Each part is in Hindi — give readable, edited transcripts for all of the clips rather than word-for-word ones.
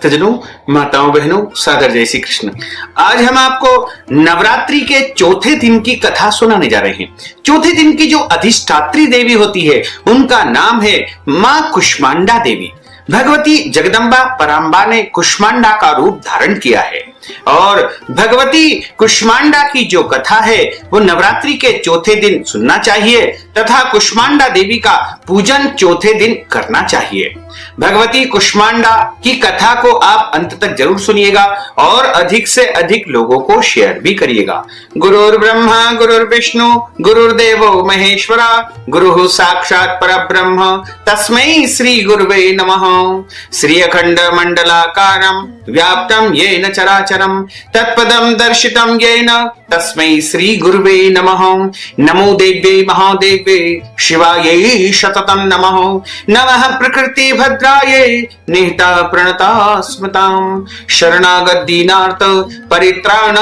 भक्तजनों, माताओं, बहनों, सादर जय श्री कृष्ण। आज हम आपको नवरात्रि के चौथे दिन की कथा सुनाने जा रहे हैं। चौथे दिन की जो अधिष्ठात्री देवी होती है उनका नाम है मां कुष्मांडा देवी। भगवती जगदम्बा परांबा ने कुष्मांडा का रूप धारण किया है और भगवती कुष्मांडा की जो कथा है वो नवरात्रि के चौथे दिन सुनना चाहिए तथा कुष्मांडा देवी का पूजन चौथे दिन करना चाहिए। भगवती कुष्मांडा की कथा को आप अंत तक जरूर सुनिएगा और अधिक से अधिक लोगों को शेयर भी करिएगा। गुरुर् ब्रह्मा गुरुर्विष्णु गुरुर्देवो महेश्वरा गुरुः साक्षात् परब्रह्म तस्मै श्री गुरुवे नमः। श्री अखंड मंडलाकारं व्याप्तं येन चराचरं तत्पदं दर्शितं येन तस्मै श्री गुरुवे नमः। नमो देव्यै महादेव्यै शिवायै शततं नमः। नमः प्रकृति भद्रायै निहिता प्रणता स्मृतां शरणागत दीनार्थ परित्राण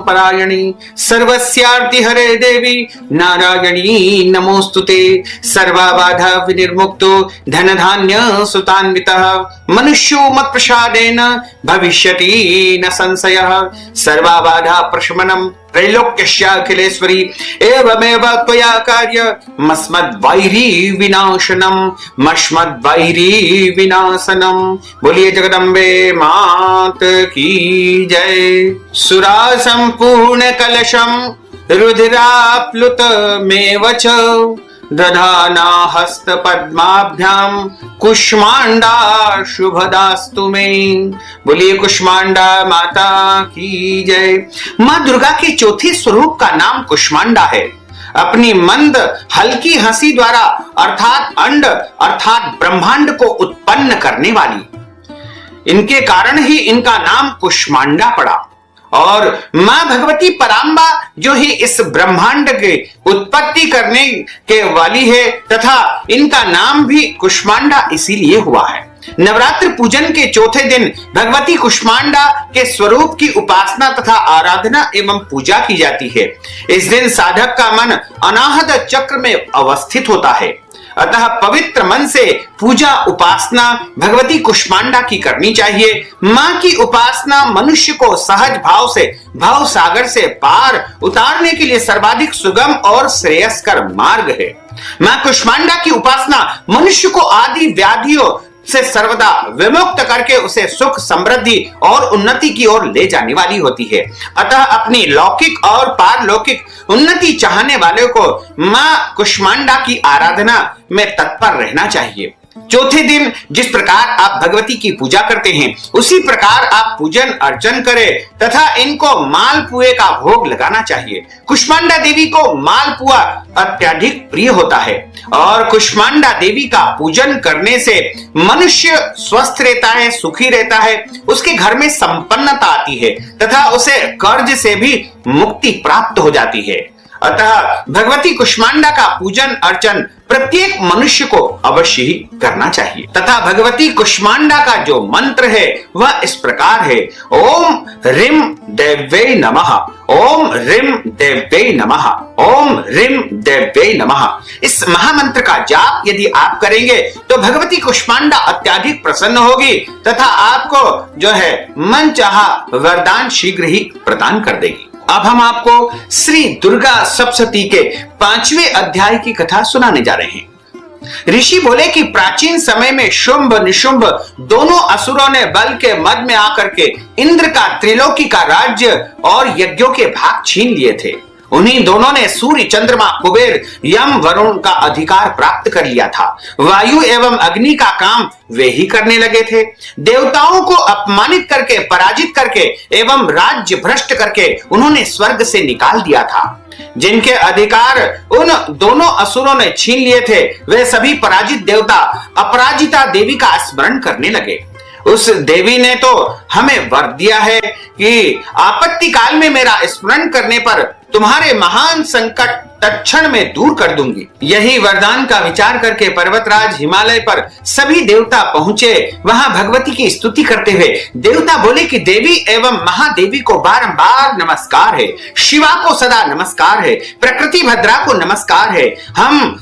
परायणी सर्वस्यार्ति हरे देवी नारायणी नमोस्तुते। सर्वबाधा विनिर्मुक्तो धन धान्य सुतान्वितः मनुष्यो मत् प्रसादेन भविष्यति न संशयः। सर्वबाधा प्रशमनं त्रैलोक्यस्याखिलेश्वरी एवमेव त्वया कार्य मस्मद्वैरी विनाशनम मस्मद्वैरी विनाशनम। बोलिए जगदम्बे मात की जय। सुरा संपूर्ण कलशम रुधिराप्लुत मेव च दधाना हस्त पद्माभ्याम कुष्मांडा शुभदास्तु मे। बोलिए कुष्मांडा माता की जय। मां दुर्गा के चौथे स्वरूप का नाम कुष्मांडा है। अपनी मंद हल्की हंसी द्वारा अर्थात अंड अर्थात ब्रह्मांड को उत्पन्न करने वाली, इनके कारण ही इनका नाम कुष्मांडा पड़ा। और मां भगवती परांबा जो ही इस ब्रह्मांड के उत्पत्ति करने के वाली है तथा इनका नाम भी कुष्मांडा इसीलिए हुआ है। नवरात्र पूजन के चौथे दिन भगवती कुष्मांडा के स्वरूप की उपासना तथा आराधना एवं पूजा की जाती है। इस दिन साधक का मन अनाहत चक्र में अवस्थित होता है, अतः पवित्र मन से पूजा उपासना भगवती कुष्मांडा की करनी चाहिए। मां की उपासना मनुष्य को सहज भाव से भव सागर से पार उतारने के लिए सर्वाधिक सुगम और श्रेयस्कर मार्ग है। मां कुष्मांडा की उपासना मनुष्य को आदि व्याधियों से सर्वदा विमुक्त करके उसे सुख समृद्धि और उन्नति की ओर ले जाने वाली होती है। अतः अपनी लौकिक और पारलौकिक उन्नति चाहने वाले को मां कुष्मांडा की आराधना में तत्पर रहना चाहिए। चौथे दिन जिस प्रकार आप भगवती की पूजा करते हैं उसी प्रकार आप पूजन अर्चन करें तथा इनको मालपुए का भोग लगाना चाहिए। कुष्मांडा देवी को मालपुआ अत्यधिक प्रिय होता है और कुष्मांडा देवी का पूजन करने से मनुष्य स्वस्थ रहता है, सुखी रहता है, उसके घर में संपन्नता आती है तथा उसे कर्ज से भी मुक्ति प्राप्त हो जाती है। अतः भगवती कुष्मांडा का पूजन अर्चन प्रत्येक मनुष्य को अवश्य ही करना चाहिए तथा भगवती कुष्मांडा का जो मंत्र है वह इस प्रकार है। ओम ह्रीं देव्यै नमः, ओम ह्रीं देव्यै नमः, ओम ह्रीं देव्यै नमः। इस महामंत्र का जाप यदि आप करेंगे तो भगवती कुष्मांडा अत्यधिक प्रसन्न होगी तथा आपको जो है मनचाहा वरदान शीघ्र ही प्रदान कर देगी। अब हम आपको श्री दुर्गा सप्तशती के 5वें अध्याय की कथा सुनाने जा रहे हैं। ऋषि बोले कि प्राचीन समय में शुंभ निशुंभ दोनों असुरों ने बल के मद में आकर के इंद्र का त्रिलोकी का राज्य और यज्ञों के भाग छीन लिए थे। उन्हीं दोनों ने सूर्य चंद्रमा कुबेर यम वरुण का अधिकार प्राप्त कर लिया था। वायु एवं अग्नि का काम वे ही करने लगे थे। देवताओं को अपमानित करके पराजित करके एवं राज्य भ्रष्ट करके उन्होंने स्वर्ग से निकाल दिया था। जिनके अधिकार उन दोनों असुरों ने छीन लिए थे वे सभी पराजित देवता अपराजिता देवी का स्मरण करने लगे। उस देवी ने तो हमें वर दिया है कि आपत्ति काल में मेरा स्मरण करने पर तुम्हारे महान संकट तत्क्षण में दूर कर दूंगी। यही वरदान का विचार करके पर्वतराज हिमालय पर सभी देवता पहुंचे। वहां भगवती की स्तुति करते हुए देवता बोले कि देवी एवं महादेवी को बारंबार नमस्कार है, शिवा को सदा नमस्कार है, प्रकृति भद्रा को नमस्कार है। हम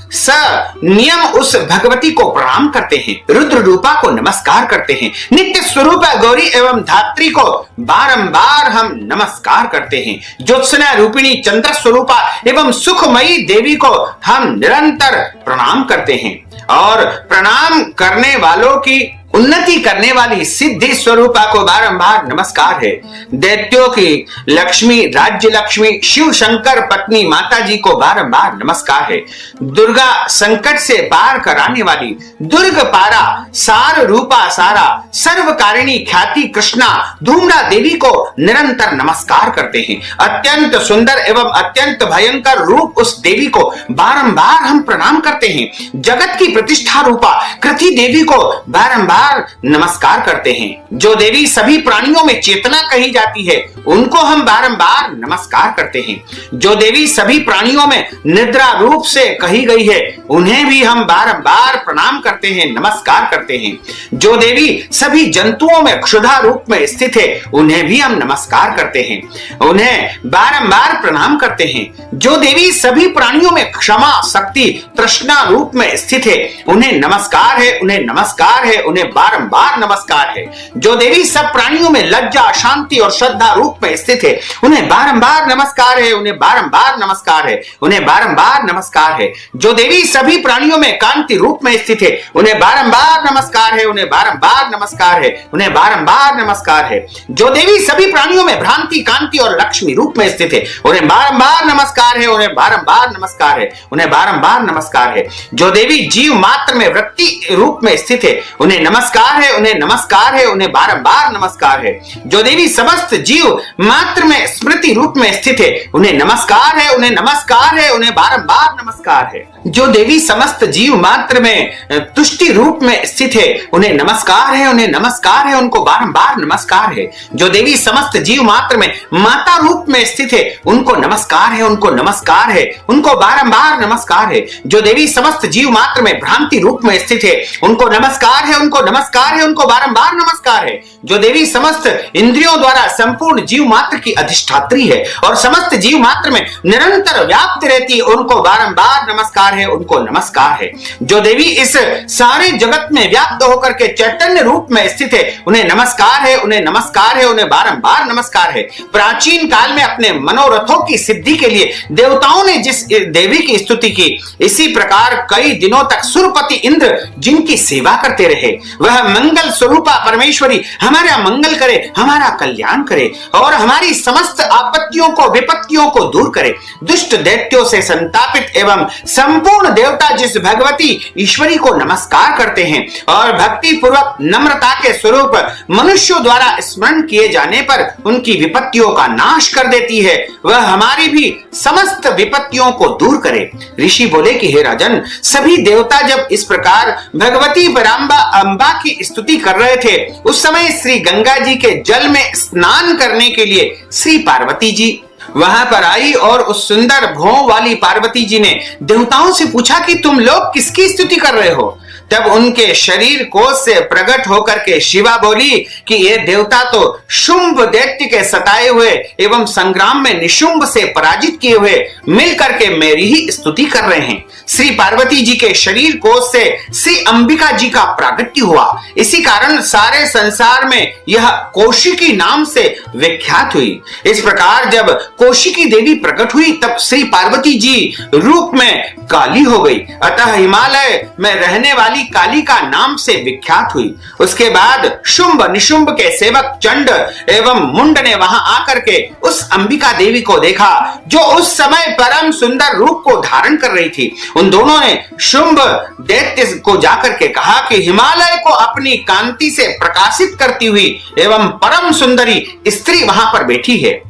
नियम उस भगवती को प्रणाम करते हैं, रुद्र रूपा को नमस्कार करते हैं, नित्य स्वरूप गौरी एवं धात्री को बारंबार हम नमस्कार करते हैं, ज्योत्सना रूपिणी चंद्र स्वरूपा एवं सुखमयी देवी को हम निरंतर प्रणाम करते हैं और प्रणाम करने वालों की उन्नति करने वाली सिद्धि स्वरूपा को बारंबार नमस्कार है। दैत्यों की लक्ष्मी, राज्य लक्ष्मी, शिव शंकर पत्नी माता जी को बारंबार नमस्कार है। दुर्गा संकट से पार कराने वाली दुर्ग पारा, सार रूपा सारा, सर्वकारिणी ख्याति कृष्णा धूम्रा देवी को निरंतर नमस्कार करते हैं। अत्यंत सुंदर एवं अत्यंत भयंकर रूप उस देवी को बारंबार हम प्रणाम करते हैं। जगत की प्रतिष्ठा रूपा कृति देवी को बारंबार नमस्कार करते हैं। जो देवी सभी प्राणियों में चेतना कही जाती है उनको हम बारंबार नमस्कार करते हैं। जो देवी सभी प्राणियों में निद्रा रूप से कही गई है उन्हें भी हम बारंबार प्रणाम करते हैं, नमस्कार करते हैं। जो देवी सभी जंतुओं में क्षुधा रूप में स्थित है उन्हें भी हम नमस्कार करते हैं, उन्हें बारंबार प्रणाम करते हैं। जो देवी सभी प्राणियों में क्षमा, शक्ति, तृष्णा रूप में स्थित है उन्हें नमस्कार है, उन्हें नमस्कार है, उन्हें बारंबार नमस्कार है। जो देवी सब प्राणियों में लज्जा, शांति और श्रद्धा रूप में स्थित है उन्हें बारंबार नमस्कार है, उन्हें बारंबार नमस्कार है, उन्हें बारंबार नमस्कार है। जो देवी सभी प्राणियों में कांति रूप में स्थित है उन्हें बारंबार नमस्कार है, उन्हें बारंबार नमस्कार है, उन्हें बारंबार नमस्कार है। जो देवी सभी प्राणियों में भ्रांति, कांति और लक्ष्मी रूप में स्थित है उन्हें बारंबार नमस्कार है, उन्हें बारंबार नमस्कार है, उन्हें बारंबार नमस्कार है। जो देवी जीव मात्र में वृत्ति रूप में स्थित है उन्हें नमस्कार है, उन्हें नमस्कार है, उन्हें बारंबार नमस्कार है। जो देवी समस्त जीव मात्र में स्मृति रूप में स्थित है उन्हें नमस्कार है, उन्हें नमस्कार है, उन्हें बारंबार नमस्कार है। जो देवी समस्त जीव मात्र में तुष्टि रूप में स्थित है उन्हें नमस्कार है, उन्हें नमस्कार है, उनको बारंबार नमस्कार है। जो देवी समस्त जीव मात्र में माता रूप में स्थित है उनको नमस्कार है, उनको नमस्कार है, उनको बारंबार नमस्कार है। जो देवी समस्त जीव मात्र में भ्रांति रूप में स्थित है उनको नमस्कार है, उनको नमस्कार है, उनको बारंबार नमस्कार है। जो देवी समस्त इंद्रियों द्वारा संपूर्ण जीव मात्र की अधिष्ठात्री है और समस्त जीव मात्र में निरंतर व्याप्त रहती है उनको बारंबार नमस्कार है, उनको नमस्कार है। जो देवी इस सारे जगत में व्याप्त होकर के चैतन्य रूप में स्थित है उन्हें नमस्कार है, उन्हें नमस्कार है, उन्हें बारंबार नमस्कार है। प्राचीन काल में अपने मनोरथों की सिद्धि के लिए देवताओं ने जिस देवी की स्तुति की, इसी प्रकार कई दिनों तक सुरपति इंद्र जिनकी सेवा करते रहे, वह मंगल स्वरूपा परमेश्वरी हमारा मंगल करे, हमारा कल्याण करे और हमारी समस्त आपत्तियों को, विपत्तियों को दूर करे। दुष्ट दैत्यों से संतापित एवं संपूर्ण देवता जिस भगवती ईश्वरी को नमस्कार करते हैं और भक्ति पूर्वक नम्रता के स्वरूप मनुष्यों द्वारा स्मरण किए जाने पर उनकी विपत्तियों का नाश कर देती है, वह हमारी भी समस्त विपत्तियों को दूर करे। ऋषि बोले कि हे राजन, सभी देवता जब इस प्रकार भगवती पराम्बा अंबा की स्तुति कर रहे थे उस समय श्री गंगा जी के जल में स्नान करने के लिए श्री पार्वती जी वहां पर आई और उस सुंदर भौं वाली पार्वती जी ने देवताओं से पूछा कि तुम लोग किसकी स्तुति कर रहे हो। तब उनके शरीर कोश से प्रकट होकर के शिवा बोली कि ये देवता तो शुंभ दैत्य के सताए हुए एवं संग्राम में निशुंभ से पराजित किए हुए मिलकर के मेरी ही स्तुति कर रहे हैं। श्री पार्वती जी के शरीर कोश से श्री अंबिका जी का प्रागट्य हुआ, इसी कारण सारे संसार में यह कौशिकी नाम से विख्यात हुई। इस प्रकार जब कौशिकी देवी प्रकट हुई तब श्री पार्वती जी रूप में काली हो गई, अतः हिमालय में रहने वाली काली का नाम से विख्यात हुई। उसके बाद शुंभ निशुंभ के सेवक चंड एवं मुंड ने वहां आकर के उस अंबिका देवी को देखा जो उस समय परम सुंदर रूप को धारण कर रही थी। उन दोनों ने शुंभ दैत्य को जाकर के कहा कि हिमालय को अपनी कांति से प्रकाशित करती हुई एवं परम सुंदरी स्त्री वहां पर बैठी है,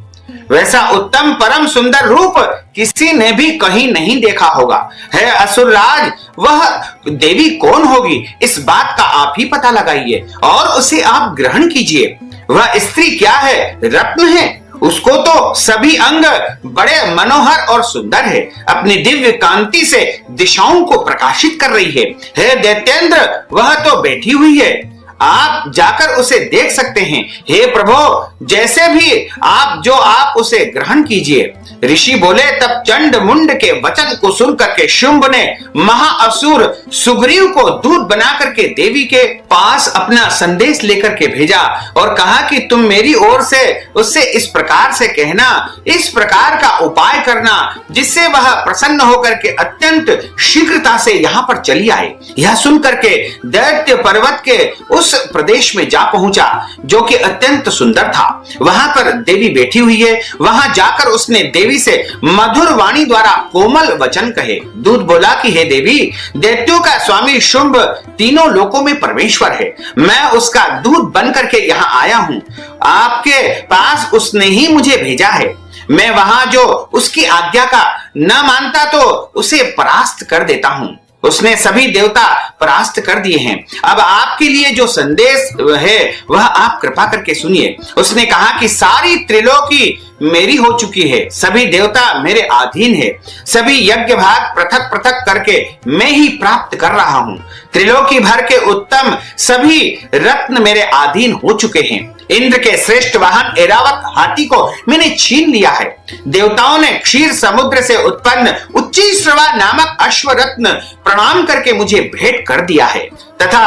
वैसा उत्तम परम सुंदर रूप किसी ने भी कहीं नहीं देखा होगा। है असुरराज, वह देवी कौन होगी, इस बात का आप ही पता लगाइए और उसे आप ग्रहण कीजिए। वह स्त्री क्या है, रत्न है, उसको तो सभी अंग बड़े मनोहर और सुंदर है, अपनी दिव्य कांति से दिशाओं को प्रकाशित कर रही है। हे दैत्येंद्र, वह तो बैठी हुई है, आप जाकर उसे देख सकते हैं। हे प्रभु, जैसे भी आप उसे ग्रहण कीजिए। ऋषि बोले। तब चंड मुंड के वचन को सुन करके शुंभ ने महाअसुर सुग्रीव को दूत बना करके देवी के पास अपना संदेश लेकर के भेजा और कहा कि तुम मेरी ओर से उससे इस प्रकार से कहना, इस प्रकार का उपाय करना जिससे वह प्रसन्न होकर के अत्यंत शीघ्रता से यहाँ पर चली आए। यह सुन करके दैत्य पर्वत के उस प्रदेश में जा पहुंचा जो कि अत्यंत सुंदर था। वहां पर देवी बैठी हुई है। वहां जाकर उसने देवी से मधुर वाणी द्वारा कोमल वचन कहे। दूत बोला कि हे देवी, दैत्यों का स्वामी शुंभ तीनों लोकों में परमेश्वर है। मैं उसका दूत बन करके यहाँ आया हूँ। आपके पास उसने ही मुझे भेजा है। मैं वहां जो उसकी आज्ञा का न मानता तो उसे परास्त कर देता हूँ। उसने सभी देवता परास्त कर दिए हैं। अब आपके लिए जो संदेश है वह आप कृपा करके सुनिए। उसने कहा कि सारी त्रिलोकी मेरी हो चुकी है, सभी देवता मेरे अधीन है, सभी यज्ञ भाग पृथक पृथक करके मैं ही प्राप्त कर रहा हूँ। त्रिलोकी भर के उत्तम सभी रत्न मेरे अधीन हो चुके हैं। इंद्र के श्रेष्ठ वाहन ऐरावत हाथी को मैंने छीन लिया है। देवताओं ने क्षीर समुद्र से उत्पन्न उच्चैःश्रवा नामक अश्वरत्न प्रणाम करके मुझे भेंट कर दिया है तथा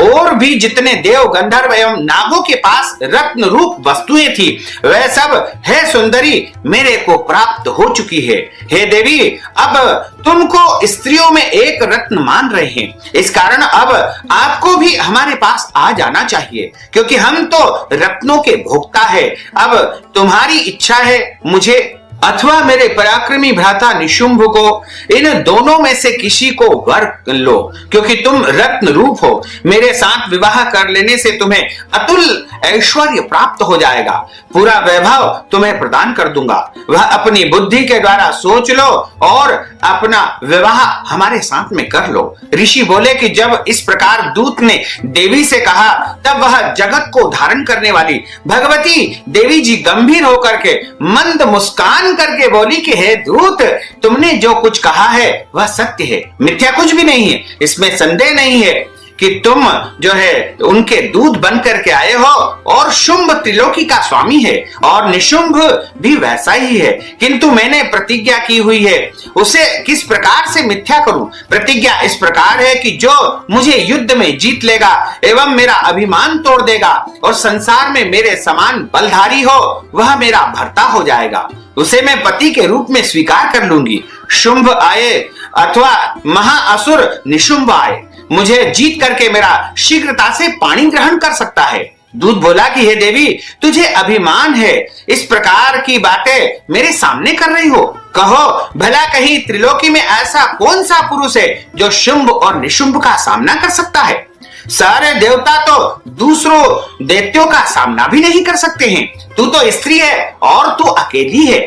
और भी जितने देव गंधर्व एवं नागों के पास रत्न रूप वस्तुएं थी वह सब है सुंदरी मेरे को प्राप्त हो चुकी है। हे देवी, अब तुमको स्त्रियों में एक रत्न मान रहे हैं, इस कारण अब आपको भी हमारे पास आ जाना चाहिए क्योंकि हम तो रत्नों के भोक्ता है। अब तुम्हारी इच्छा है मुझे अथवा मेरे पराक्रमी भ्राता निशुंभ को, इन दोनों में से किसी को वर लो क्योंकि तुम रत्न रूप हो। मेरे साथ विवाह कर लेने से तुम्हें अतुल ऐश्वर्य प्राप्त हो जाएगा, पूरा वैभव तुम्हें प्रदान कर दूंगा। वह अपनी बुद्धि के द्वारा सोच लो और अपना विवाह हमारे साथ में कर लो। ऋषि बोले कि जब इस प्रकार दूत ने देवी से कहा तब वह जगत को धारण करने वाली भगवती देवी जी गंभीर होकर के मंद मुस्कान करके बोली कि हे दूत, तुमने जो कुछ कहा है वह सत्य है, मिथ्या कुछ भी नहीं है। इसमें संदेह नहीं है कि तुम जो है उनके दूत बन करके आए हो और शुंभ त्रिलोकी का स्वामी है और निशुंभ भी वैसा ही है, किंतु मैंने प्रतिज्ञा की हुई है, उसे किस प्रकार से मिथ्या करूं। प्रतिज्ञा इस प्रकार है कि जो मुझे युद्ध में जीत लेगा एवं मेरा अभिमान तोड़ देगा और संसार में मेरे समान बलधारी हो वह मेरा भर्ता हो जाएगा, उसे मैं पति के रूप में स्वीकार कर लूंगी। शुंभ आए अथवा महाअसुर निशुंभ आए, मुझे जीत करके मेरा शीघ्रता से पाणी ग्रहण कर सकता है। दूत बोला कि हे देवी, तुझे अभिमान है, इस प्रकार की बातें मेरे सामने कर रही हो। कहो भला कहीं त्रिलोकी में ऐसा कौन सा पुरुष है जो शुंभ और निशुंभ का सामना कर सकता है। सारे देवता तो दूसरों दैत्यों का सामना भी नहीं कर सकते हैं, तू तो स्त्री है और तू अकेली है।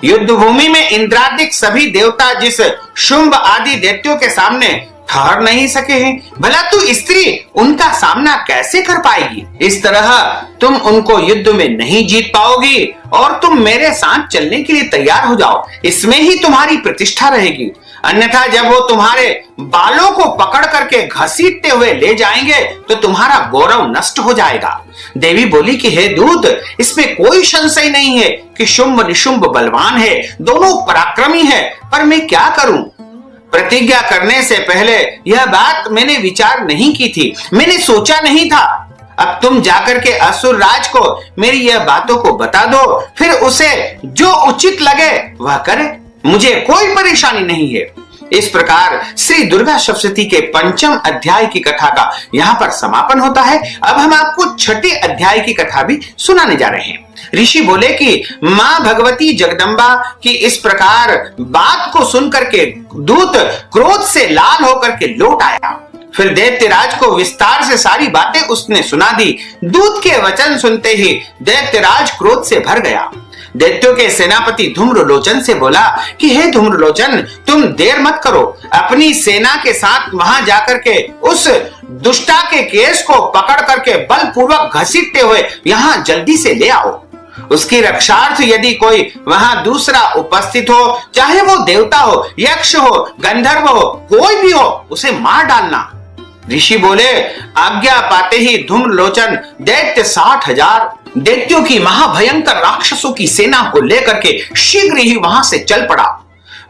युद्ध भूमि में इंद्रादिक सभी देवता जिस शुंभ आदि दैत्यों के सामने ठहर नहीं सके हैं, भला तू स्त्री उनका सामना कैसे कर पाएगी। इस तरह तुम उनको युद्ध में नहीं जीत पाओगी और तुम मेरे साथ चलने के लिए तैयार हो जाओ, इसमें ही तुम्हारी प्रतिष्ठा रहेगी। अन्यथा जब वो तुम्हारे बालों को पकड़ करके घसीटते हुए ले जाएंगे तो तुम्हारा गौरव नष्ट हो जाएगा। देवी बोली कि हे दूत, इसमें कोई संशय नहीं है कि शुंभ निशुंभ बलवान है, दोनों पराक्रमी है, पर मैं क्या करूं। प्रतिज्ञा करने से पहले यह बात मैंने विचार नहीं की थी, मैंने सोचा नहीं था। अब तुम जाकर के असुर राज को मेरी यह बातों को बता दो, फिर उसे जो उचित लगे वह करे, मुझे कोई परेशानी नहीं है। इस प्रकार श्री दुर्गा सप्तशती के 5वें अध्याय की कथा का यहाँ पर समापन होता है। अब हम आपको 6ठे अध्याय की कथा भी सुनाने जा रहे हैं। ऋषि बोले कि मां भगवती जगदम्बा की इस प्रकार बात को सुनकर के दूत क्रोध से लाल होकर के लौट आया। फिर दैत्यराज को विस्तार से सारी बातें उसने सुना दी। दूत के वचन सुनते ही दैत्यराज क्रोध से भर गया। दैत्यों के सेनापति धूम्रलोचन से बोला कि हे धूम्रलोचन, तुम देर मत करो, अपनी सेना के साथ वहां जाकर के उस दुष्टा के केस को पकड़ करके बलपूर्वक घसीटते हुए यहाँ जल्दी से ले आओ। उसकी रक्षार्थ यदि कोई वहां दूसरा उपस्थित हो, चाहे वो देवता हो, यक्ष हो, गंधर्व हो, कोई भी हो, उसे मार डालना। ऋषि बोले, आज्ञा पाते ही धूम्रलोचन दैत्य 60,000 दैत्यों की महाभयंकर राक्षसों की सेना को लेकर के शीघ्र ही वहां से चल पड़ा।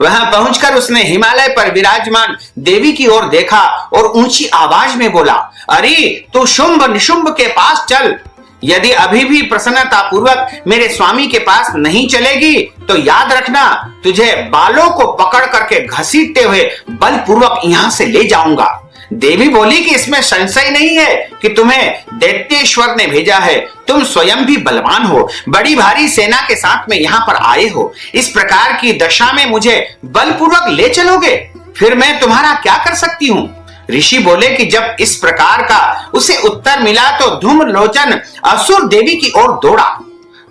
वहां पहुंचकर उसने हिमालय पर विराजमान देवी की ओर देखा और ऊंची आवाज में बोला, अरे तू शुंभ निशुंभ के पास चल। यदि अभी भी प्रसन्नता पूर्वक मेरे स्वामी के पास नहीं चलेगी तो याद रखना, तुझे बालों को पकड़ करके घसीटते हुए बलपूर्वक यहां से ले जाऊंगा। देवी बोली कि इसमें संशय नहीं है कि तुम्हें दैत्येश्वर ने भेजा है, तुम स्वयं भी बलवान हो, बड़ी भारी सेना के साथ में यहाँ पर आए हो, इस प्रकार की दशा में मुझे बलपूर्वक ले चलोगे, फिर मैं तुम्हारा क्या कर सकती हूँ। ऋषि बोले कि जब इस प्रकार का उसे उत्तर मिला तो धूम्रलोचन असुर देवी की ओर दौड़ा।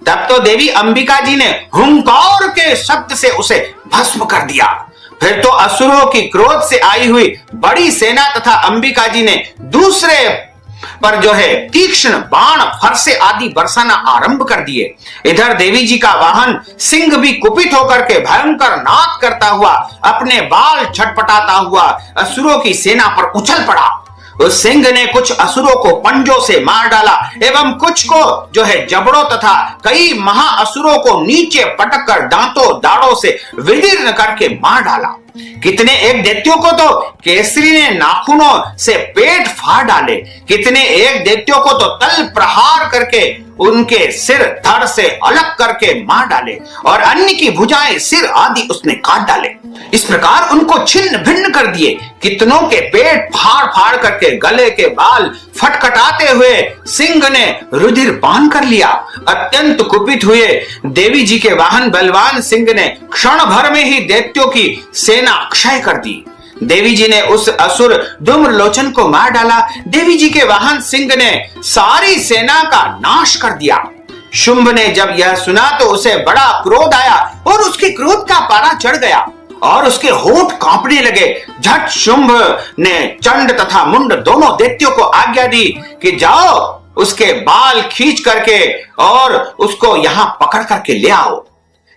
तब तो देवी अंबिका जी ने हुंकार के शब्द से उसे भस्म कर दिया। फिर तो असुरों की क्रोध से आई हुई बड़ी सेना तथा अंबिका जी ने दूसरे पर जो है तीक्ष्ण बाण फरसे आदि बरसाना आरंभ कर दिए। इधर देवी जी का वाहन सिंह भी कुपित होकर के भयंकर नाद करता हुआ अपने बाल छटपटाता हुआ असुरों की सेना पर उछल पड़ा। उस सिंह ने कुछ असुरों को पंजों से मार डाला एवं कुछ को जो है जबड़ों तथा कई महाअसुरों को नीचे पटक कर दांतों दाढ़ों से विदीर्ण करके मार डाला। कितने एक दैत्यों को तो केसरी ने नाखूनों से पेट फाड़ डाले, कितने एक दैत्यों को तो तल प्रहार करके उनके सिर धड़ से अलग करके मार डाले और अन्य की भुजाएं सिर आदि उसने काट डाले। इस प्रकार उनको छिन्न भिन्न कर दिए। कितनों के पेट फाड़ फाड़ करके गले के बाल फटखटाते हुए सिंह ने रुधिर पान कर लिया। अत्यंत कुपित हुए देवी जी के वाहन बलवान सिंह ने क्षण भर में ही दैत्यों की सेना क्षय कर दी। देवी जी ने उस असुर धूम्रलोचन को मार डाला। देवी जी के वाहन सिंह ने सारी सेना का नाश कर दिया। शुंभ ने जब यह सुना तो उसे बड़ा क्रोध आया और उसके क्रोध का पारा चढ़ गया और उसके होंठ कांपने लगे। झट शुंभ ने चंड तथा मुंड दोनों दैत्यों को आज्ञा दी कि जाओ उसके बाल खींच करके और उसको यहां पकड़ करके ले आओ।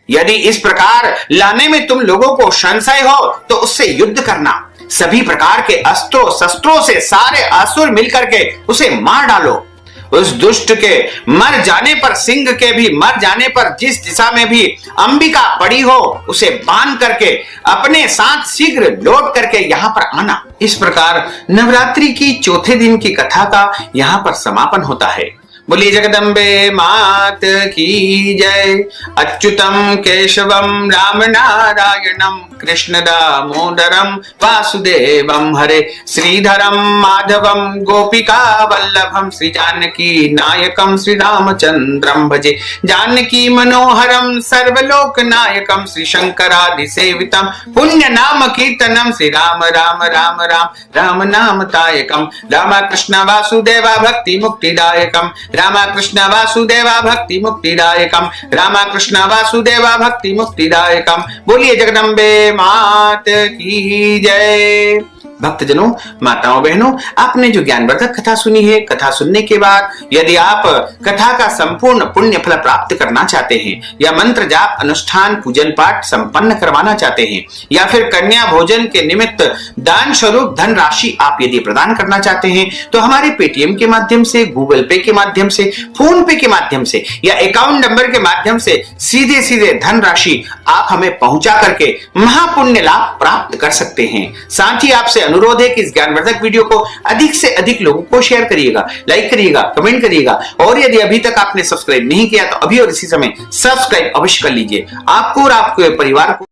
यदि इस प्रकार लाने में तुम लोगों को संशय हो तो उससे युद्ध करना। सभी प्रकार के अस्त्रों शस्त्रों से सारे असुर मिलकर के उसे मार डालो। उस दुष्ट के मर जाने पर, सिंह के भी मर जाने पर जिस दिशा में भी अंबिका पड़ी हो उसे बांध करके अपने साथ शीघ्र लौट करके यहाँ पर आना। इस प्रकार नवरात्रि की चौथे दिन की कथा का यहाँ पर समापन होता है। बोलिए जगदम्बे मात की जय। अच्युतम केशवम राम नारायणम कृष्ण दामोदरम वासुदेवम हरे श्रीधरम माधवम गोपिका वल्लभम श्री जानकी नायकम श्री रामचंद्रम भजे। जानकी मनोहरम सर्वलोक नायकम श्री शंकरादि सेवितम पुण्य नाम कीर्तनम श्री राम राम राम राम राम नाम तायकम। रामा कृष्ण वासुदेवा भक्ति मुक्तिदायकम। रामा कृष्ण वासुदेवा भक्ति मुक्तिदायकम। रामा कृष्ण वासुदेवा भक्ति मुक्तिदायकम। बोलिए जगदम्बे मात की जय। भक्तजनों, माताओं बहनों, आपने जो ज्ञानवर्धक कथा सुनी है, कथा सुनने के बाद यदि आप कथा का संपूर्ण पुण्य फल प्राप्त करना चाहते हैं या मंत्र जाप अनुष्ठान पूजन पाठ संपन्न करवाना चाहते हैं या फिर कन्या भोजन के निमित्त दान स्वरूप धन राशि आप यदि प्रदान करना चाहते हैं तो हमारे पेटीएम के माध्यम से, गूगल पे के माध्यम से, फोन पे के माध्यम से या अकाउंट नंबर के माध्यम से सीधे सीधे धन राशि आप हमें पहुंचा करके महापुण्य लाभ प्राप्त कर सकते हैं। साथ ही आपसे अनुरोध है कि इस ज्ञानवर्धक वीडियो को अधिक से अधिक लोगों को शेयर करिएगा, लाइक करिएगा, कमेंट करिएगा और यदि अभी तक आपने सब्सक्राइब नहीं किया तो अभी और इसी समय सब्सक्राइब अवश्य कर लीजिए। आपको और आपके परिवार को।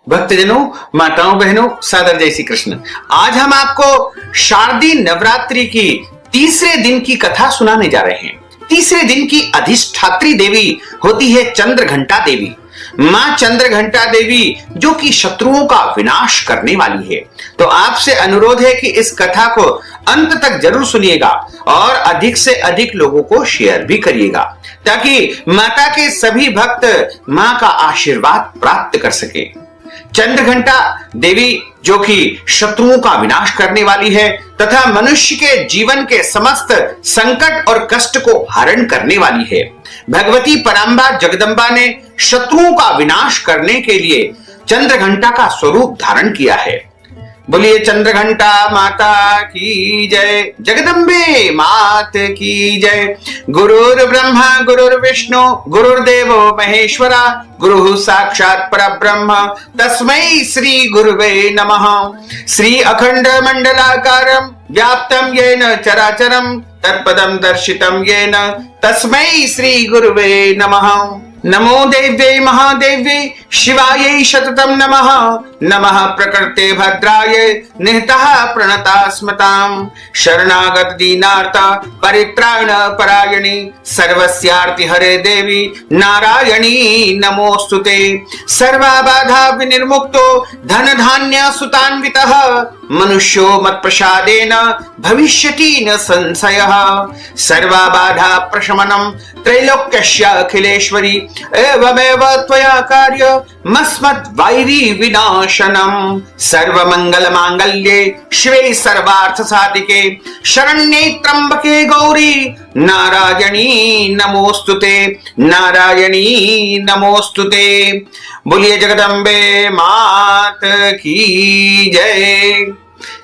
भक्तजनों, माताओं बहनों, सादर जय श्री कृष्ण। आज हम आपको शारदीय नवरात्रि की तीसरे दिन की कथा सुनाने जा रहे हैं। तीसरे दिन की अधिष्ठात्री देवी होती है चंद्रघंटा देवी। मां चंद्रघंटा देवी जो कि शत्रुओं का विनाश करने वाली है। तो आपसे अनुरोध है कि इस कथा को अंत तक जरूर सुनिएगा और अधिक से अधिक लोगों को शेयर भी करिएगा ताकि माता के सभी भक्त मां का आशीर्वाद प्राप्त कर सके। चंद्र घंटा देवी जो कि शत्रुओं का विनाश करने वाली है तथा मनुष्य के जीवन के समस्त संकट और कष्ट को हरण करने वाली है। भगवती परांबा जगदम्बा ने शत्रुओं का विनाश करने के लिए चंद्र घंटा का स्वरूप धारण किया है। बोलिए चंद्र घंटा माता की जय, जगदम्बे मात की जय। गुरुर् ब्रह्मा गुरुर्विष्णु गुरुर्देवो महेश्वरा, गुरु साक्षात् परब्रह्म तस्मै श्री गुरुवे नमः। श्री अखंड मंडलाकारं व्याप्तं येन चराचरं तत्पदं दर्शितं येन तस्मै श्री गुरुवे नमः। नमो देव्यै महादेव्यै शिवायै शततं नमः। नमः प्रकृते भद्राय निहतः प्रणता स्मतां। शरणागत दीनार्थ परित्राण परायणी सर्वस्यार्ति हरे देवी नारायणी नमोस्तुते। सर्वबाधा विनिर्मुक्तो धन धान्य सुतान्वितः मनुष्यो मत्प्रसादेन भविष्यति न संशयः। सर्वबाधा प्रशमनं त्रैलोक्यस्य अखिलेश्वरी एवमेव त्वया कार्यमस्मद्वैरी विनाशनम्। सर्वमंगलमांगल्ये शिवे सर्वार्थ साधिके शरण्ये त्र्यंबके गौरी नारायणी नमोस्तुते, नारायणी नमोस्तुते। बोलिए जगदम्बे मात की जय।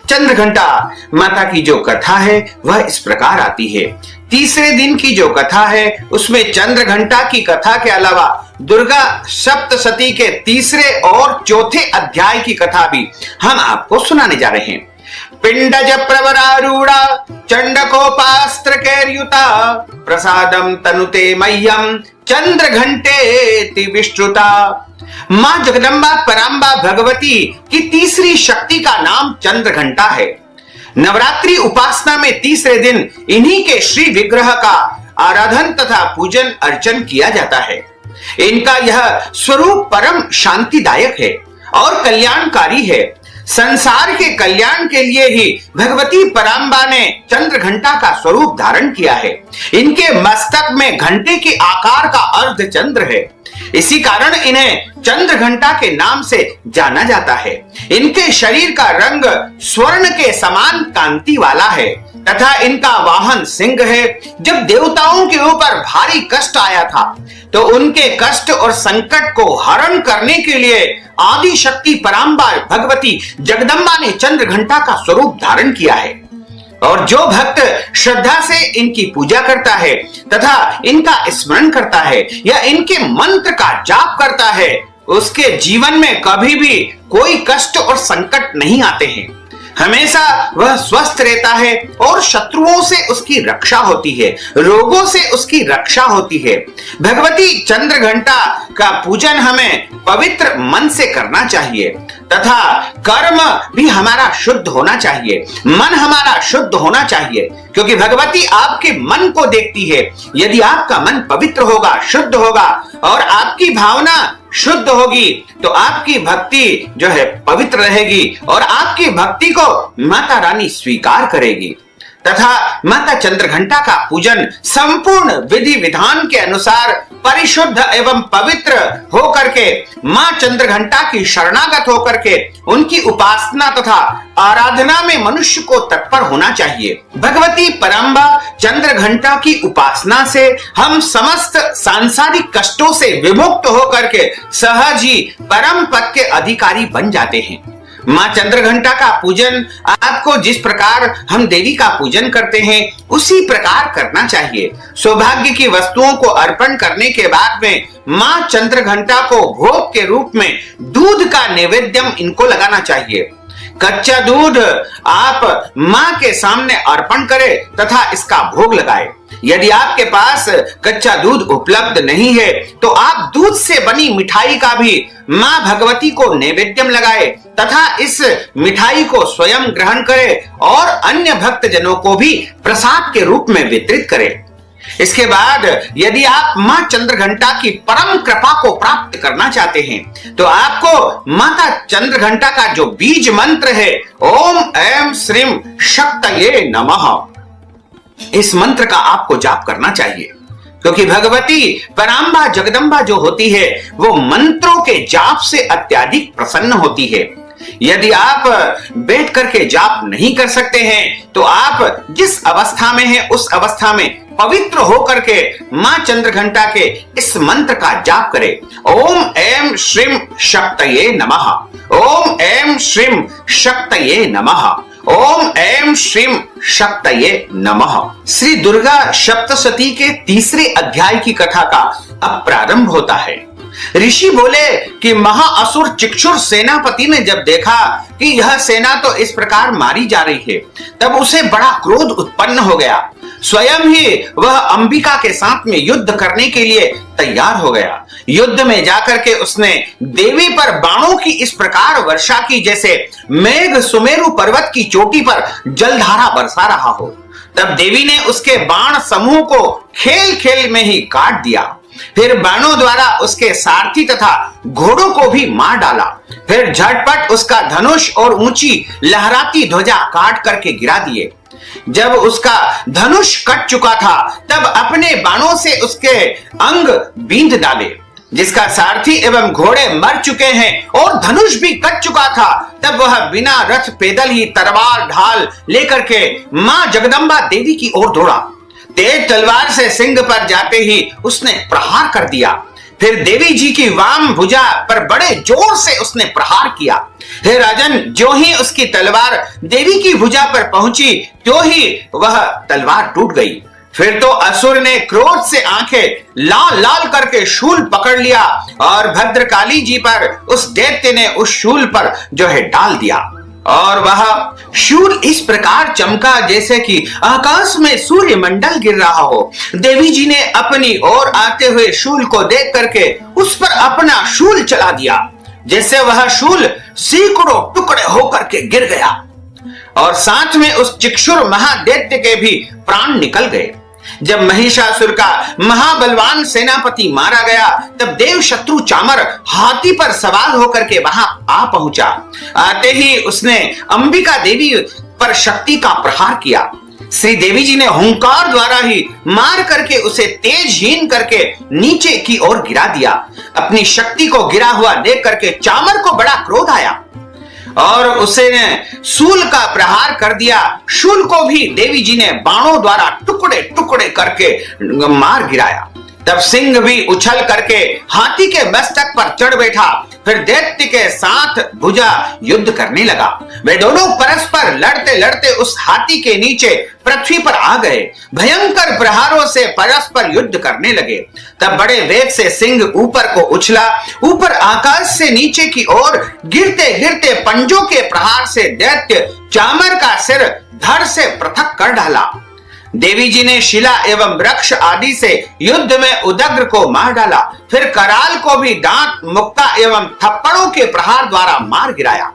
चंद्र घंटा माता की जो कथा है वह इस प्रकार आती है। तीसरे दिन की जो कथा है उसमें चंद्र घंटा की कथा के अलावा दुर्गा सप्तशती के तीसरे और चौथे अध्याय की कथा भी हम आपको सुनाने जा रहे हैं। पिंडज प्रवरारूढ़ा चंडकोपास्त्र कैर्युता प्रसादम तनुते मह्यम चंद्र घंटे विष्टुता। मां जगदम्बा परांबा भगवती की तीसरी शक्ति का नाम चंद्र घंटा है। नवरात्रि उपासना में तीसरे दिन इन्हीं के श्री विग्रह का आराधन तथा पूजन अर्चन किया जाता है। इनका यह स्वरूप परम शांतिदायक है और कल्याणकारी है। संसार के कल्याण के लिए ही भगवती परांबा ने चंद्र घंटा का स्वरूप धारण किया है। इनके मस्तक में घंटे के आकार का अर्ध चंद्र है, इसी कारण इन्हें चंद्र घंटा के नाम से जाना जाता है। इनके शरीर का रंग स्वर्ण के समान कांति वाला है तथा इनका वाहन सिंह है। जब देवताओं के ऊपर भारी कष्ट आया था तो उनके कष्ट और संकट को हरण करने के लिए आदि शक्ति परांबा भगवती जगदम्बा ने चंद्र घंटा का स्वरूप धारण किया है। और जो भक्त श्रद्धा से इनकी पूजा करता है तथा इनका स्मरण करता है या इनके मंत्र का जाप करता है उसके जीवन में कभी भी कोई कष्ट और संकट नहीं आते हैं। हमेशा वह स्वस्थ रहता है और शत्रुओं से उसकी रक्षा होती है, रोगों से उसकी रक्षा होती है। भगवती चंद्र घंटा का पूजन हमें पवित्र मन से करना चाहिए तथा कर्म भी हमारा शुद्ध होना चाहिए, मन हमारा शुद्ध होना चाहिए, क्योंकि भगवती आपके मन को देखती है। यदि आपका मन पवित्र होगा, शुद्ध होगा और आपकी भावना शुद्ध होगी तो आपकी भक्ति जो है पवित्र रहेगी और आपकी भक्ति को माता रानी स्वीकार करेगी। तथा माता चंद्र घंटा का पूजन संपूर्ण विधि विधान के अनुसार परिशुद्ध एवं पवित्र होकर के मां चंद्र घंटा की शरणागत होकर के उनकी उपासना तथा आराधना में मनुष्य को तत्पर होना चाहिए। भगवती परांबा चंद्र घंटा की उपासना से हम समस्त सांसारिक कष्टों से विमुक्त होकर के सहज ही परम पद के अधिकारी बन जाते हैं। मां चंद्र घंटा का पूजन आपको जिस प्रकार हम देवी का पूजन करते हैं उसी प्रकार करना चाहिए। सौभाग्य की वस्तुओं को अर्पण करने के बाद में मां चंद्र घंटा को भोग के रूप में दूध का नैवेद्यम इनको लगाना चाहिए। कच्चा दूध आप मां के सामने अर्पण करें तथा इसका भोग लगाएं। यदि आपके पास कच्चा दूध उपलब्ध नहीं है तो आप दूध से बनी मिठाई का भी मां भगवती को नैवेद्यम लगाए तथा इस मिठाई को स्वयं ग्रहण करें और अन्य भक्त जनों को भी प्रसाद के रूप में वितरित करें। इसके बाद यदि आप मां चंद्र घंटा की परम कृपा को प्राप्त करना चाहते हैं तो आपको माता चंद्र घंटा का जो बीज मंत्र है ओम ऐं श्रीं शक्तये नमः, इस मंत्र का आपको जाप करना चाहिए। क्योंकि भगवती पराम्बा जगदम्बा जो होती है वो मंत्रों के जाप से अत्यधिक प्रसन्न होती है। यदि आप बैठ करके जाप नहीं कर सकते हैं तो आप जिस अवस्था में हैं उस अवस्था में पवित्र होकर के मां चंद्रघंटा के इस मंत्र का जाप करें। ओम ऐं श्रीं शक्तये नमः, ओम ऐं श्रीं शक्तये नमः, ओम ऐं श्रीं शक्तये नमः। श्री दुर्गा सप्तशती के तीसरे अध्याय की कथा का अब प्रारंभ होता है। ऋषि बोले कि महाअसुर चिक्षुर सेनापति ने जब देखा कि यह सेना तो इस प्रकार मारी जा रही है, तब उसे बड़ा क्रोध उत्पन्न हो गया। स्वयं ही वह अंबिका के साथ में युद्ध करने के लिए तैयार हो गया। युद्ध में जाकर के उसने देवी पर बाणों की इस प्रकार वर्षा की जैसे मेघ सुमेरु पर्वत की चोटी पर जलधारा बरसा रहा हो। तब देवी ने उसके बाण समूह को खेल खेल में ही काट दिया। फिर बाणों द्वारा उसके सारथी तथा घोड़ों को भी मार डाला। फिर झटपट उसका धनुष और ऊंची लहराती ध्वजा काट करके गिरा दिए। जब उसका धनुष कट चुका था तब अपने बाणों से उसके अंग बींध डाले। जिसका सारथी एवं घोड़े मर चुके हैं और धनुष भी कट चुका था, तब वह बिना रथ पैदल ही तलवार ढाल लेकर के मां जगदम्बा देवी की ओर दौड़ा। तेज तलवार से सिंह पर जाते ही उसने प्रहार कर दिया। फिर देवी जी की वाम भुजा पर बड़े जोर से उसने प्रहार किया। हे राजन, जो ही उसकी तलवार देवी की भुजा पर पहुंची त्यों ही वह तलवार टूट गई। फिर तो असुर ने क्रोध से आंखें लाल लाल करके शूल पकड़ लिया और भद्रकाली जी पर उस दैत्य ने उस शूल पर जो है डाल दिया और वह शूल इस प्रकार चमका जैसे कि आकाश में सूर्य मंडल गिर रहा हो। देवी जी ने अपनी ओर आते हुए शूल को देख करके उस पर अपना शूल चला दिया, जैसे वह शूल सैकड़ों टुकड़े होकर के गिर गया और साथ में उस चिक्षुर महादैत्य के भी प्राण निकल गए। जब महिषासुर का महाबलवान सेनापति मारा गया तब देव शत्रु चामर हाथी पर सवार होकर के वहां आ पहुंचा। आते ही उसने अंबिका देवी पर शक्ति का प्रहार किया। श्री देवी जी ने हुंकार द्वारा ही मार करके उसे तेजहीन करके नीचे की ओर गिरा दिया। अपनी शक्ति को गिरा हुआ देख करके चामर को बड़ा क्रोध आया और उसे शूल का प्रहार कर दिया। शूल को भी देवी जी ने बाणों द्वारा टुकड़े टुकड़े करके मार गिराया। तब सिंह भी उछल करके हाथी के मस्तक पर चढ़ बैठा। फिर दैत्य के साथ भुजा युद्ध करने लगा। वे दोनों परस्पर लड़ते लड़ते उस हाथी के नीचे पृथ्वी पर आ गए। भयंकर प्रहारों से परस्पर युद्ध करने लगे। तब बड़े वेग से सिंह ऊपर को उछला। ऊपर आकाश से नीचे की ओर गिरते गिरते पंजों के प्रहार से दैत्य चामर का सिर धड़ से पृथक कर डाला। देवी जी ने शिला एवं वृक्ष आदि से युद्ध में उदग्र को मार डाला। फिर कराल को भी दांत मुक्ता एवं थप्पड़ों के प्रहार द्वारा मार गिराया।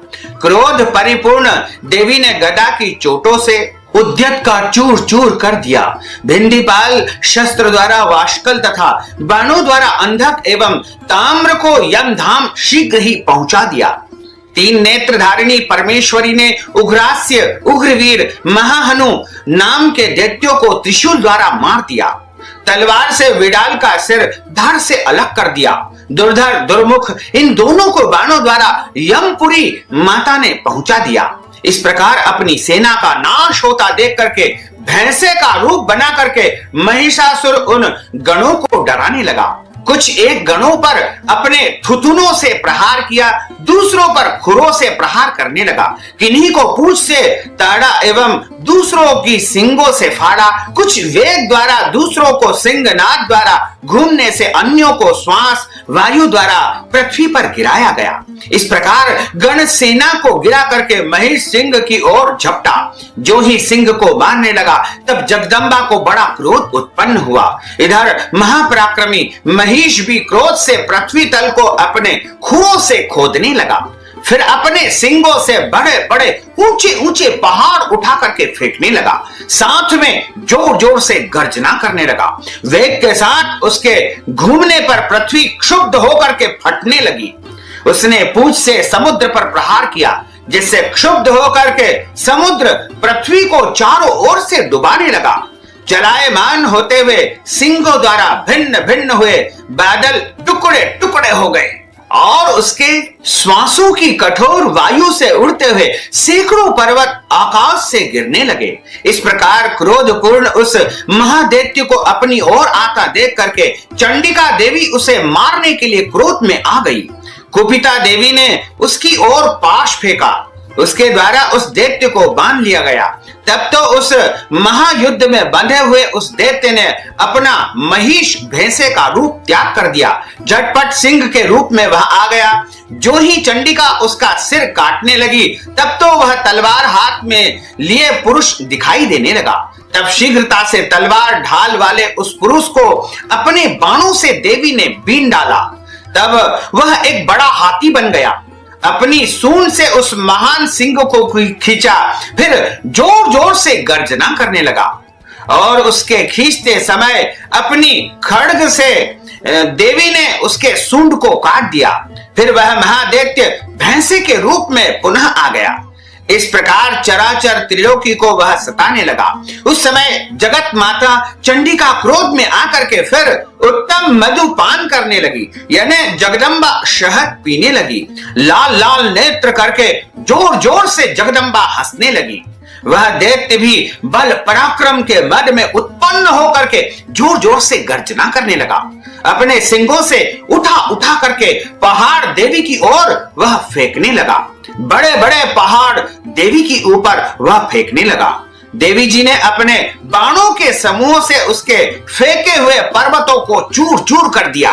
क्रोध परिपूर्ण देवी ने गदा की चोटों से उद्यत का चूर चूर कर दिया। भिंडीपाल शस्त्र द्वारा वाष्कल तथा बाणों द्वारा अंधक एवं ताम्र को यमधाम शीघ्र ही पहुंचा दिया। तीन नेत्रधारिणी परमेश्वरी ने उग्रास्य उग्रवीर महाहनु नाम के दैत्यों को त्रिशूल द्वारा मार दिया। तलवार से विडाल का सिर धड़ से अलग कर दिया। दुर्धर दुर्मुख इन दोनों को बाणों द्वारा यमपुरी माता ने पहुंचा दिया। इस प्रकार अपनी सेना का नाश होता देख करके भैंसे का रूप बना करके महिषासुर उन गणों को डराने लगा। कुछ एक गणों पर अपने थुथुनों से प्रहार किया, दूसरों पर खुरों से प्रहार करने लगा। किन्हीं को पूंछ से ताड़ा एवं दूसरों की सिंगों से फाड़ा। कुछ वेग द्वारा दूसरों को सिंहनाद द्वारा घूमने से अन्यों को श्वास वायु द्वारा पृथ्वी पर गिराया गया। इस प्रकार गण सेना को गिरा करके महिष सिंह की ओर झपटा। जो ही सिंह को मारने लगा तब जगदम्बा को बड़ा क्रोध उत्पन्न हुआ। इधर महापराक्रमी महिष भी क्रोध से पृथ्वी तल को अपने खुरों से खोदने लगा। फिर अपने सिंगों से बड़े बड़े ऊंचे ऊंचे पहाड़ उठा करके फेंकने लगा। साथ में जोर जोर से गर्जना करने लगा। वेग के साथ उसके घूमने पर पृथ्वी क्षुब्ध होकर के फटने लगी। उसने पूंछ से समुद्र पर प्रहार किया, जिससे क्षुब्ध होकर के समुद्र पृथ्वी को चारों ओर से डुबाने लगा। चलायमान होते हुए सिंहों द्वारा भिन्न भिन्न हुए बादल टुकड़े टुकड़े हो गए और उसके श्वासों की कठोर वायु से उड़ते हुए सैकड़ों पर्वत आकाश से गिरने लगे। इस प्रकार क्रोधपूर्ण उस महादैत्य को अपनी ओर आता देख करके चंडिका देवी उसे मारने के लिए क्रोध में आ गई। कुपिता देवी ने उसकी ओर पाश फेंका, उसके द्वारा उस दैत्य को बांध लिया गया। तब तो उस महायुद्ध में बंधे हुए उस दैत्य ने अपना महिष भैंसे का रूप त्याग कर दिया, झटपट सिंह के रूप में वह आ गया। जो ही चंडिका उसका सिर काटने लगी तब तो वह तलवार हाथ में लिए पुरुष दिखाई देने लगा। तब शीघ्रता से तलवार ढाल वाले उस पुरुष को अपने बाणों से देवी ने बीन डाला। तब वह एक बड़ा हाथी बन गया, अपनी सूंड से उस महान सिंह को खींचा, फिर जोर जोर से गर्जना करने लगा और उसके खींचते समय अपनी खड्ग से देवी ने उसके सूंड को काट दिया। फिर वह महादैत्य भैंसे के रूप में पुनः आ गया। इस प्रकार चराचर त्रिलोकी को वह सताने लगा। उस समय जगत माता चंडिका क्रोध में आकर के फिर उत्तम मधुपान करने लगी, यानी जगदम्बा शहद पीने लगी। लाल लाल नेत्र करके जोर जोर से जगदम्बा हंसने लगी। वह दैत्य भी बल पराक्रम के मद में उत्पन्न होकर के जोर जोर से गर्जना करने लगा। अपने सिंगों से उठा उठा करके पहाड़ देवी की ओर वह फेंकने लगा। बड़े बड़े पहाड़ देवी की ऊपर वह फेंकने लगा। देवी जी ने अपने बाणों के समूह से उसके फेंके हुए पर्वतों को चूर चूर कर दिया।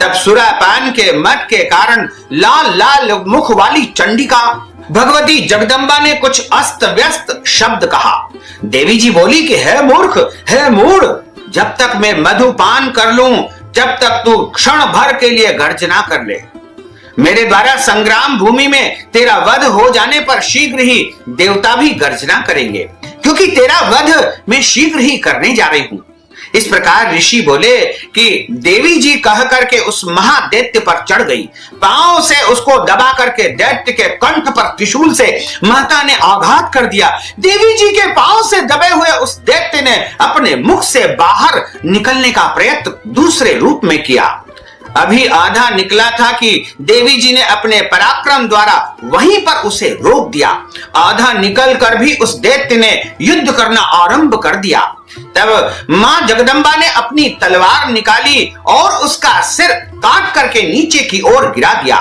तब सुरापान के मद के कारण लाल लाल मुख वाली चंडिका भगवती जगदम्बा ने कुछ अस्त व्यस्त शब्द कहा। देवी जी बोली कि है मूर्ख, है मूढ़, जब तक मैं मधुपान कर लूं जब तक तू क्षण भर के लिए गर्जना कर ले। मेरे द्वारा संग्राम भूमि में तेरा वध हो जाने पर शीघ्र ही देवता भी गर्जना करेंगे, क्योंकि तेरा वध मैं शीघ्र ही करने जा रही हूं। इस प्रकार ऋषि बोले कि देवी जी कह करके उस महादैत्य पर चढ़ गई। पांव से उसको दबा करके दैत्य के कंठ पर त्रिशूल से माता ने आघात कर दिया। देवी जी के पांव से दबे हुए उस दैत्य ने अपने मुख से बाहर निकलने का प्रयत्न दूसरे रूप में किया। अभी आधा निकला था कि देवी जी ने अपने पराक्रम द्वारा वहीं पर उसे रोक दिया। आधा निकल कर भी उस दैत्य ने युद्ध करना आरंभ कर दिया। तब मां जगदम्बा ने अपनी तलवार निकाली और उसका सिर काट करके नीचे की ओर गिरा दिया।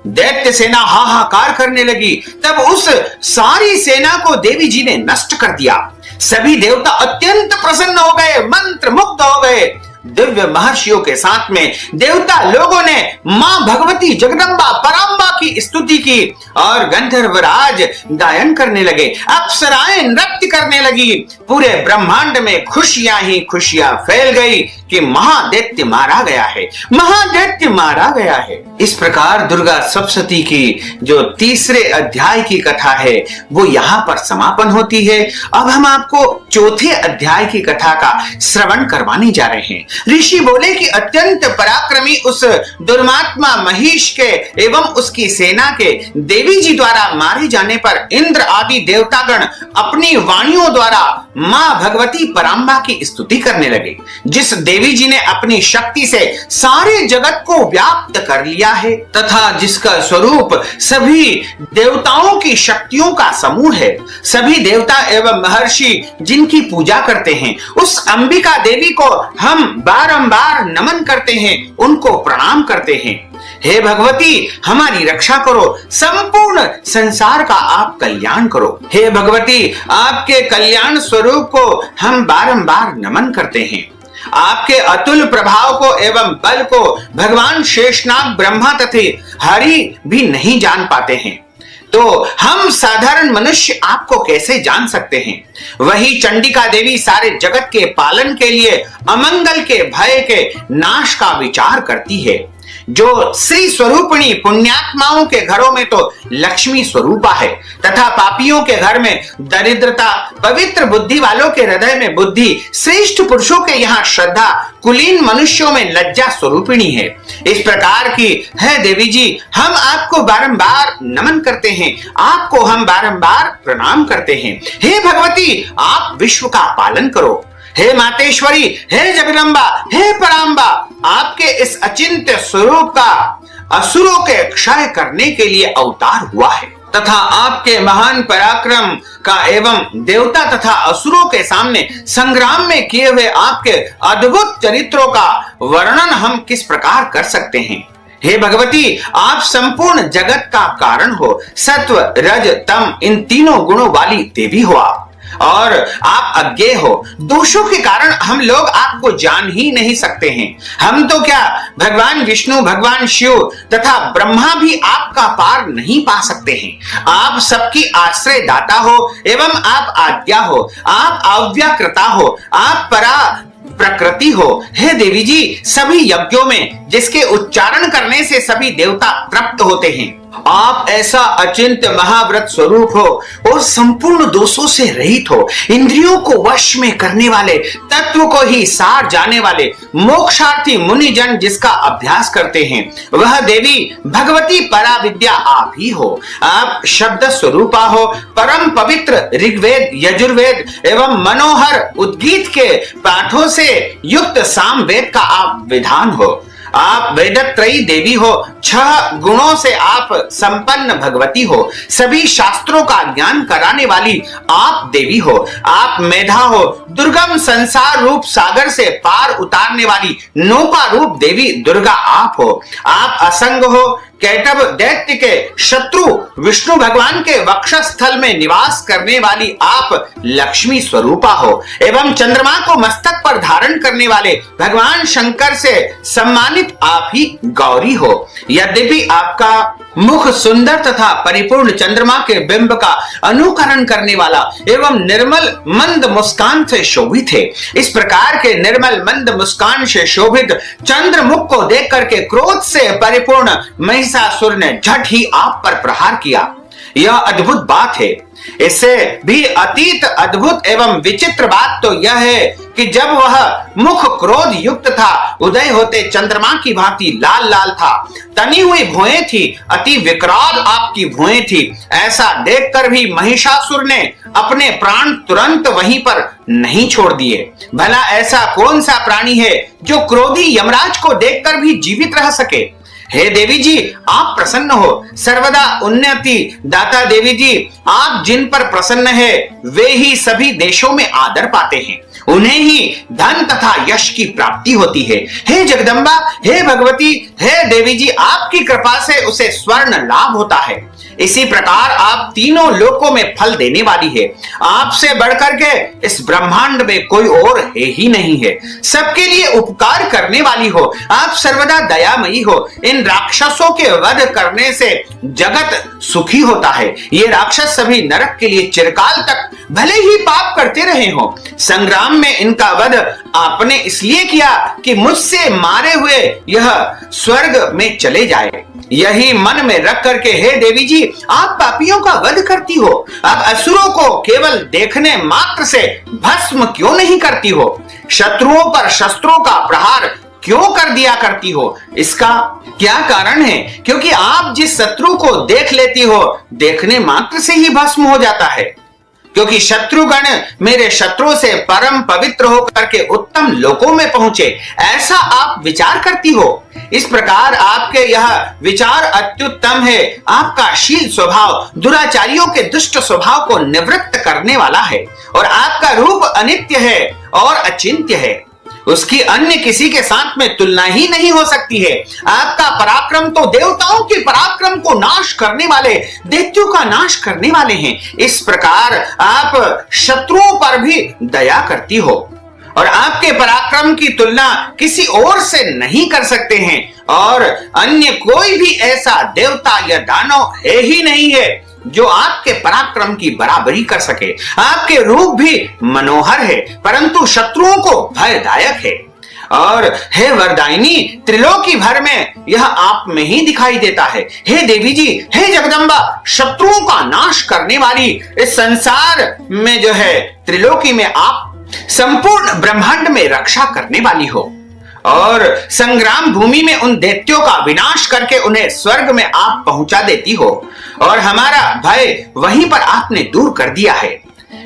दैत्य सेना हाहाकार करने लगी। तब उस सारी सेना को देवी जी ने नष्ट कर दिया। सभी देवता अत्यंत प्रसन्न हो गए, मंत्र मुग्ध हो गए। दिव्य महर्षियों के साथ में देवता लोगों ने मां भगवती जगदम्बा पराम्बा की स्तुति की और गंधर्वराज गायन करने लगे, अप्सराएं नृत्य करने लगी। पूरे ब्रह्मांड में खुशियां ही खुशियां फैल गई कि महादैत्य मारा गया है, महादैत्य मारा गया है। इस प्रकार दुर्गा सप्तशती की जो तीसरे अध्याय की कथा है वो यहाँ पर समापन होती है। अब हम आपको चौथे अध्याय की कथा का श्रवण करवाने जा रहे हैं। ऋषि बोले कि अत्यंत पराक्रमी उस दुर्मात्मा महिष के एवं उसकी सेना के देवी जी द्वारा मारे जाने पर इंद्र आदि देवतागण अपनी वाणियों द्वारा मां भगवती पराम्बा की स्तुति करने लगे। जिस देवी जी ने अपनी शक्ति से सारे जगत को व्याप्त कर लिया है तथा जिसका स्वरूप सभी देवताओं की शक्तियों का समूह है, सभी देवता एवं महर्षि जिनकी पूजा करते हैं, उस अंबिका देवी को हम बारंबार नमन करते हैं, उनको प्रणाम करते हैं। हे भगवती हमारी रक्षा करो, संपूर्ण संसार का आप कल्याण करो। हे भगवती आपके कल्याण स्वरूप को हम बारंबार नमन करते हैं। आपके अतुल प्रभाव को एवं बल को भगवान शेषनाग ब्रह्मा तथा हरि भी नहीं जान पाते हैं, तो हम साधारण मनुष्य आपको कैसे जान सकते हैं। वही चंडिका देवी सारे जगत के पालन के लिए अमंगल के भय के नाश का विचार करती है। जो श्री स्वरूपिणी पुण्यात्माओं के घरों में तो लक्ष्मी स्वरूपा है तथा पापियों के घर में दरिद्रता, पवित्र बुद्धि वालों के हृदय में बुद्धि, श्रेष्ठ पुरुषों के यहाँ श्रद्धा, कुलीन मनुष्यों में लज्जा स्वरूपिणी है। इस प्रकार की है देवी जी, हम आपको बारंबार नमन करते हैं, आपको हम बारंबार प्रणाम करते हैं। हे भगवती आप विश्व का पालन करो। हे मातेश्वरी, हे जगदम्बा, हे पराम्बा, आपके इस अचिंत्य स्वरूप का असुरों के क्षय करने के लिए अवतार हुआ है तथा आपके महान पराक्रम का एवं देवता तथा असुरों के सामने संग्राम में किए हुए आपके अद्भुत चरित्रों का वर्णन हम किस प्रकार कर सकते हैं। हे भगवती, आप संपूर्ण जगत का कारण हो। सत्व, रज, तम इन तीनों गुणों वाली देवी हो आप, और आप अज्ञेय हो। दोषों के कारण हम लोग आपको जान ही नहीं सकते हैं। हम तो क्या, भगवान विष्णु, भगवान शिव तथा ब्रह्मा भी आपका पार नहीं पा सकते हैं। आप सबकी आश्रय दाता हो एवं आप आज्ञा हो, आप अव्याकृता हो, आप परा प्रकृति हो। हे देवी जी, सभी यज्ञों में जिसके उच्चारण करने से सभी देवता तृप्त होते हैं, आप ऐसा अचिंत्य महाव्रत स्वरूप हो और संपूर्ण दोषों से रहित हो। इंद्रियों को वश में करने वाले, तत्व को ही सार जाने वाले मोक्षार्थी मुनि जन जिसका अभ्यास करते हैं, वह देवी भगवती पराविद्या आप ही हो। आप शब्द स्वरूपा हो। परम पवित्र ऋग्वेद, यजुर्वेद एवं मनोहर उद्गीत के पाठों से युक्त सामवेद का आप विधान हो। आप वेदत्रयी देवी हो। 6 गुणों से आप संपन्न भगवती हो। सभी शास्त्रों का ज्ञान कराने वाली आप देवी हो। आप मेधा हो। दुर्गम संसार रूप सागर से पार उतारने वाली नौका रूप देवी दुर्गा आप हो। आप असंग हो। कैटभ दैत्य के शत्रु विष्णु भगवान के वक्षस्थल में निवास करने वाली आप लक्ष्मी स्वरूपा हो एवं चंद्रमा को मस्तक पर धारण करने वाले भगवान शंकर से सम्मानित आप ही गौरी हो। यद्यपि आपका मुख सुंदर तथा परिपूर्ण चंद्रमा के बिंब का अनुकरण करने वाला एवं निर्मल मंद मुस्कान से शोभित है। इस प्रकार के निर्मल मंद मुस्कान से शोभित चंद्रमुख को देख करके क्रोध से परिपूर्ण महिषासुर ने झट ही आप पर प्रहार किया। यह अद्भुत बात है। इससे भी अतीत अद्भुत एवं विचित्र बात तो यह है कि जब वह मुख क्रोध युक्त था, उदय होते चंद्रमा की भांति लाल लाल था, तनी हुई भुएं थी, अति विकराल आपकी भुएं थी। ऐसा देखकर भी महिषासुर ने अपने प्राण तुरंत वहीं पर नहीं छोड़ दिए। भला ऐसा कौन सा प्राणी है जो क्रोधी यमराज को देखकर भी जीवित रह सके। हे देवी जी, आप प्रसन्न हो। सर्वदा उन्नति दाता देवी जी, आप जिन पर प्रसन्न है वे ही सभी देशों में आदर पाते हैं। उन्हें ही धन तथा यश की प्राप्ति होती है। हे जगदम्बा, हे भगवती, हे देवी जी, आपकी कृपा से उसे स्वर्ण लाभ होता है। इसी प्रकार आप तीनों लोकों में फल देने वाली है। आपसे बढ़कर के इस ब्रह्मांड में कोई और है ही नहीं है। सबके लिए उपकार करने वाली हो। आप सर्वदा दयामयी हो। इन राक्षसों के वध करने से जगत सुखी होता है। ये राक्षस सभी नरक के लिए चिरकाल तक भले ही पाप करते रहे हो। संग्राम में इनका वध आपने इसलिए किया कि मुझसे मारे हुए यह स्वर्ग में चले जाए। यही मन में रख करके हे देवी जी, आप पापियों का वध करती हो। अब असुरों को केवल देखने मात्र से भस्म क्यों नहीं करती हो? शत्रुओं पर शस्त्रों का प्रहार क्यों कर दिया करती हो? इसका क्या कारण है? क्योंकि आप जिस शत्रु को देख लेती हो, देखने मात्र से ही भस्म हो जाता है। क्योंकि शत्रुगण मेरे शत्रुओं से परम पवित्र होकर के उत्तम लोकों में पहुंचे, ऐसा आप विचार करती हो। इस प्रकार आपके यह विचार अत्युत्तम है। आपका शील स्वभाव दुराचारियों के दुष्ट स्वभाव को निवृत्त करने वाला है और आपका रूप अनित्य है और अचिंत्य है। उसकी अन्य किसी के साथ में तुलना ही नहीं हो सकती है। आपका पराक्रम तो देवताओं के पराक्रम को नाश करने वाले, दैत्यों का नाश करने वाले हैं। इस प्रकार आप शत्रुओं पर भी दया करती हो और आपके पराक्रम की तुलना किसी और से नहीं कर सकते हैं और अन्य कोई भी ऐसा देवता या दानव है ही नहीं है जो आपके पराक्रम की बराबरी कर सके। आपके रूप भी मनोहर है, परंतु शत्रुओं को भयदायक है। और हे वरदायिनी, त्रिलोकी भर में यह आप में ही दिखाई देता है। हे देवी जी, हे जगदम्बा, शत्रुओं का नाश करने वाली इस संसार में जो है त्रिलोकी में आप संपूर्ण ब्रह्मांड में रक्षा करने वाली हो और संग्राम भूमि में उन दैत्यों का विनाश करके उन्हें स्वर्ग में आप पहुंचा देती हो और हमारा भय वहीं पर आपने दूर कर दिया है।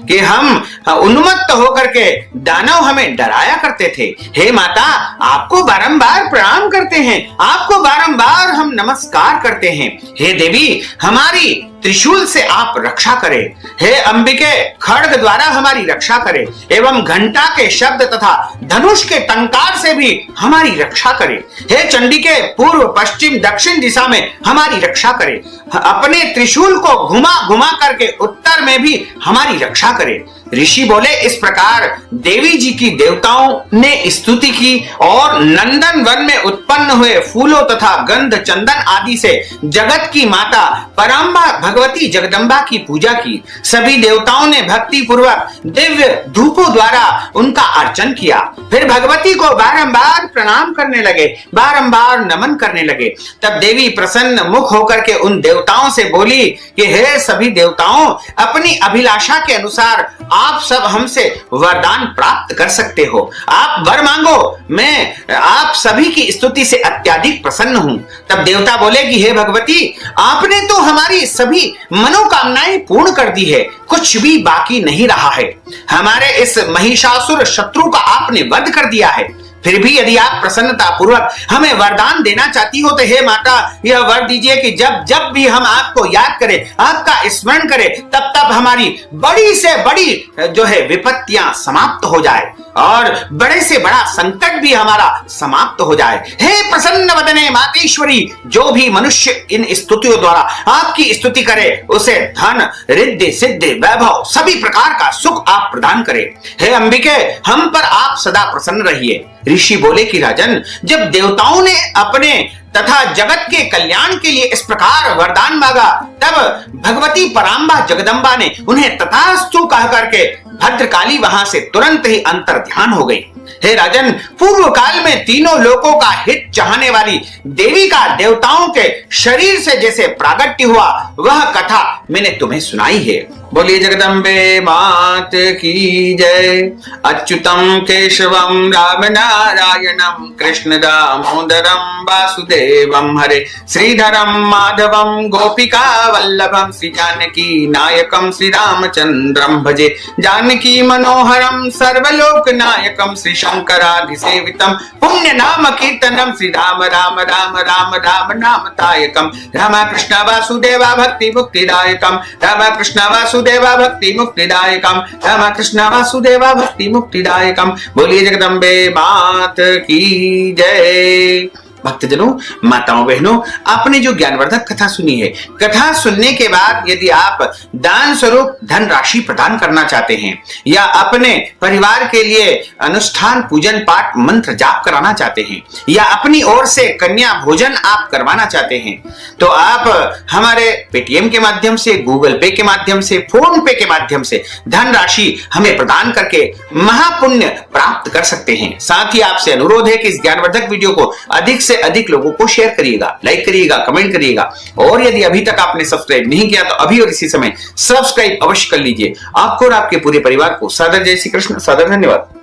कि हम उन्मत्त होकर के दानव हमें डराया करते थे। हे माता, आपको बारंबार प्रणाम करते हैं, आपको बारंबार हम नमस्कार करते हैं। हे देवी, हमारी त्रिशूल से आप रक्षा करें। हे अंबिके, खड्ग द्वारा हमारी रक्षा करें एवं घंटा के शब्द तथा धनुष के टंकार से भी हमारी रक्षा करें। हे चंडिके, पूर्व पश्चिम दक्षिण दिशा में हमारी रक्षा करें। अपने त्रिशूल को घुमा घुमा करके उत्तर में भी हमारी रक्षा करें। ऋषि बोले, इस प्रकार देवी जी की देवताओं ने स्तुति की और नंदन वन में उत्पन्न हुए फूलों तथा गंध चंदन आदि से जगत की माता पराम्बा भगवती जगदम्बा की पूजा की। सभी देवताओं ने भक्ति पूर्वक दिव्य धूपों द्वारा उनका अर्चन किया। फिर भगवती को बारंबार प्रणाम करने लगे, बारंबार नमन करने लगे। तब देवी प्रसन्न मुख होकर के उन देवताओं से बोली कि हे सभी देवताओं, अपनी अभिलाषा के अनुसार आप सब हमसे वरदान प्राप्त कर सकते हो। आप वर मांगो, मैं आप सभी की स्तुति से अत्यधिक प्रसन्न हूं। तब देवता बोले कि हे भगवती, आपने तो हमारी सभी मनोकामनाएं पूर्ण कर दी है, कुछ भी बाकी नहीं रहा है। हमारे इस महिषासुर शत्रु का आपने वध कर दिया है। फिर भी यदि आप प्रसन्नता पूर्वक हमें वरदान देना चाहती हो तो हे माता, यह वर दीजिए कि जब जब भी हम आपको याद करें, आपका स्मरण करें, तब तब हमारी बड़ी से बड़ी जो है विपत्तियां समाप्त हो जाए और बड़े से बड़ा संकट भी हमारा समाप्त हो जाए। हे प्रसन्न वदने मातेश्वरी, जो भी मनुष्य इन स्तुतियों द्वारा आपकी स्तुति करे उसे धन, रिद्धि, सिद्धि, वैभव, सभी प्रकार का सुख आप प्रदान करें। हे अंबिके, हम पर आप सदा प्रसन्न रहिए। ऋषि बोले कि राजन, जब देवताओं ने अपने तथा जगत के कल्याण के लिए इस प्रकार वरदान मांगा, तब भगवती पराम्बा जगदम्बा ने उन्हें तथास्तु कह करके भद्रकाली वहां से तुरंत ही अंतर ध्यान हो गई। हे राजन, पूर्व काल में तीनों लोकों का हित चाहने वाली देवी का देवताओं के शरीर से जैसे प्रागट्य हुआ, वह कथा मैंने तुम्हें सुनाई है। बोलिए जगदम्बे मात की जय। अच्युतम केशवम राम नारायणम कृष्ण दामोदरम वासुदेवम हरे श्रीधरम माधवम गोपिका वल्लभम श्री जानकी नायकम श्री रामचंद्रम भजे जानकी मनोहरम सर्वलोक नायकम श्री शंकराधिसेवितम पुण्य नाम कीर्तनम श्री राम राम राम राम राम नाम तायकम राम कृष्ण वासुदेवा भक्ति मुक्तिदायकम राम कृष्ण वासुदेवा भक्ति मुक्तिदायकम राम कृष्ण वासुदेवा भक्ति मुक्तिदायकम। बोलिए जगदम्बे मात की जय। भक्तजनों, माताओं बहनों, आपने जो ज्ञानवर्धक कथा सुनी है, कथा सुनने के बाद यदि आप दान स्वरूप धन राशि प्रदान करना चाहते हैं या अपने परिवार के लिए अनुष्ठान पूजन पाठ मंत्र जाप कराना चाहते हैं या अपनी ओर से कन्या भोजन आप करवाना चाहते हैं, तो आप हमारे पेटीएम के माध्यम से, गूगल पे के माध्यम से, फोन पे के माध्यम से धन राशि हमें प्रदान करके महापुण्य प्राप्त कर सकते हैं। साथ ही आपसे अनुरोध है कि इस ज्ञानवर्धक वीडियो को अधिक से अधिक लोगों को शेयर करिएगा, लाइक करिएगा, कमेंट करिएगा और यदि अभी तक आपने सब्सक्राइब नहीं किया तो अभी और इसी समय सब्सक्राइब अवश्य कर लीजिए। आपको और आपके पूरे परिवार को सादर जय श्री कृष्ण, सादर धन्यवाद।